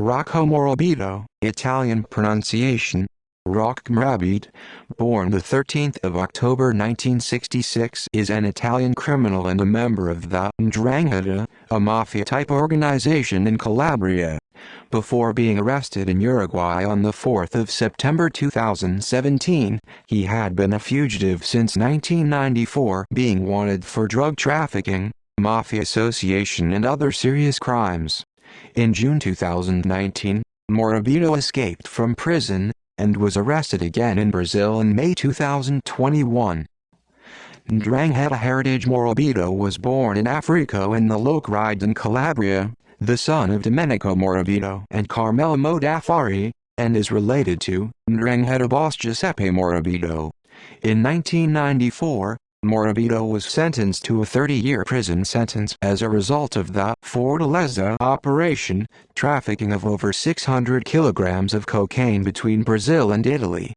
Rocco Morabito, Italian pronunciation, Rocco Morabito, born the 13th of October 1966, is an Italian criminal and a member of the 'Ndrangheta, a mafia-type organization in Calabria. Before being arrested in Uruguay on the 4th of September 2017, he had been a fugitive since 1994, being wanted for drug trafficking, mafia association and other serious crimes. In June 2019, Morabito escaped from prison, and was arrested again in Brazil in May 2021. Ndrangheta heritage. Morabito was born in Africa in the Locrides in Calabria, the son of Domenico Morabito and Carmela Modafari, and is related to Ndrangheta boss Giuseppe Morabito. In 1994, Morabito was sentenced to a 30-year prison sentence as a result of the Fortaleza operation, trafficking of over 600 kilograms of cocaine between Brazil and Italy.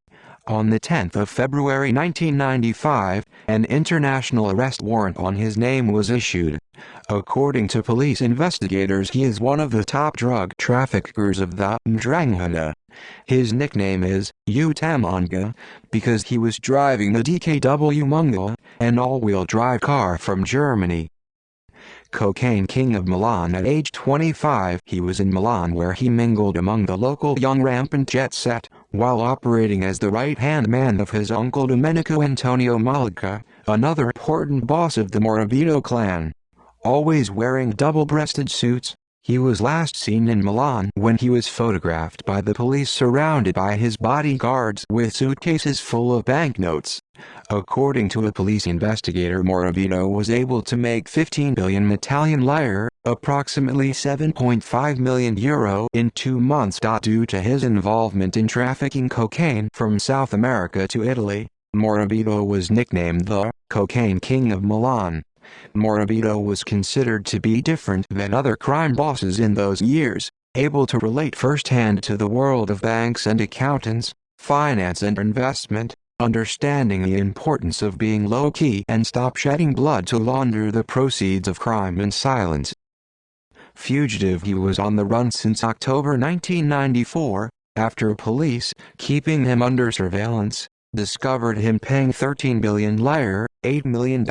On the 10th of February 1995, an international arrest warrant on his name was issued. According to police investigators, he is one of the top drug traffickers of the 'Ndrangheta. His nickname is Utamanga because he was driving the DKW Munga, an all-wheel drive car from Germany. Cocaine king of Milan at age 25, he was in Milan where he mingled among the local young rampant jet set, while operating as the right-hand man of his uncle Domenico Antonio Malika, another important boss of the Morabito clan. Always wearing double-breasted suits, he was last seen in Milan when he was photographed by the police surrounded by his bodyguards with suitcases full of banknotes. According to a police investigator, Morabito was able to make 15 billion Italian lire, approximately €7.5 million, in 2 months. Due to his involvement in trafficking cocaine from South America to Italy, Morabito was nicknamed the Cocaine King of Milan. Morabito was considered to be different than other crime bosses in those years, able to relate firsthand to the world of banks and accountants, finance and investment, understanding the importance of being low-key and stop shedding blood to launder the proceeds of crime in silence. Fugitive. He was on the run since October 1994, after police, keeping him under surveillance, discovered him paying 13 billion lire, $8 million,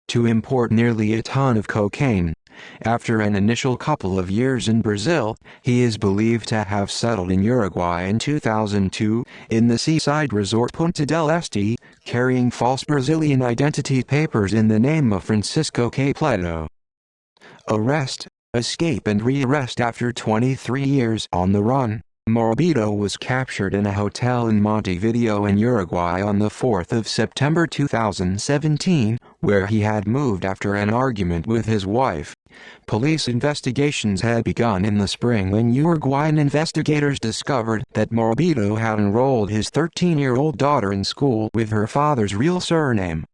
to import nearly a ton of cocaine. After an initial couple of years in Brazil, he is believed to have settled in Uruguay in 2002, in the seaside resort Punta del Este, carrying false Brazilian identity papers in the name of Francisco Capleto. Arrest, escape and re-arrest. After 23 years on the run, Morabito was captured in a hotel in Montevideo in Uruguay on the 4th of September 2017, where he had moved after an argument with his wife. Police investigations had begun in the spring when Uruguayan investigators discovered that Morabito had enrolled his 13-year-old daughter in school with her father's real surname.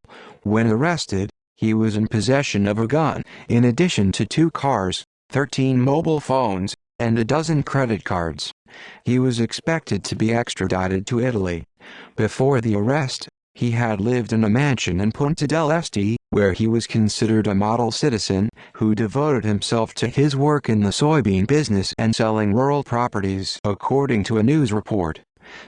When arrested, he was in possession of a gun, in addition to 2 cars, 13 mobile phones, and a dozen credit cards. He was expected to be extradited to Italy. Before the arrest, he had lived in a mansion in Punta del Este, where he was considered a model citizen, who devoted himself to his work in the soybean business and selling rural properties, according to a news report.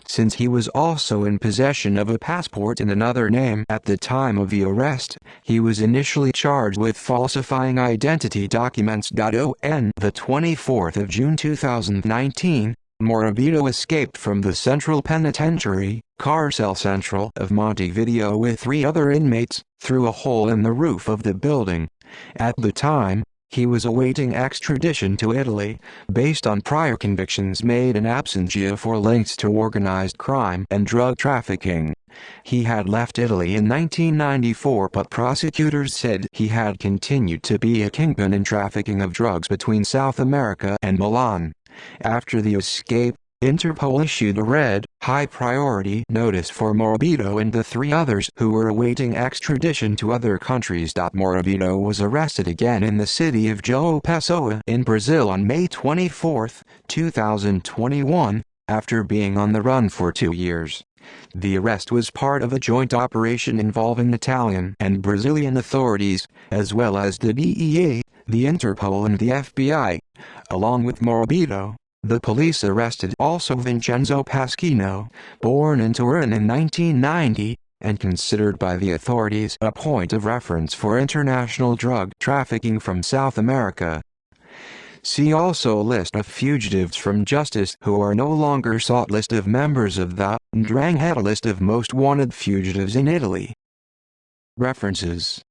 Since he was also in possession of a passport in another name at the time of the arrest, he was initially charged with falsifying identity documents. On the 24th of June 2019, Morabito escaped from the Central Penitentiary, Cárcel Central of Montevideo with 3 other inmates, through a hole in the roof of the building. At the time, he was awaiting extradition to Italy, based on prior convictions made in absentia for links to organized crime and drug trafficking. He had left Italy in 1994, but prosecutors said he had continued to be a kingpin in trafficking of drugs between South America and Milan. After the escape, Interpol issued a red, high-priority notice for Morabito and the 3 others who were awaiting extradition to other countries. Morabito was arrested again in the city of João Pessoa in Brazil on May 24, 2021, after being on the run for 2 years. The arrest was part of a joint operation involving Italian and Brazilian authorities, as well as the DEA, the Interpol and the FBI. Along with Morabito, The police arrested also Vincenzo Pasquino, born in Turin in 1990, and considered by the authorities a point of reference for international drug trafficking from South America. See also list of fugitives from justice who are no longer sought. List of members of the 'Ndrangheta. List of most wanted fugitives in Italy. References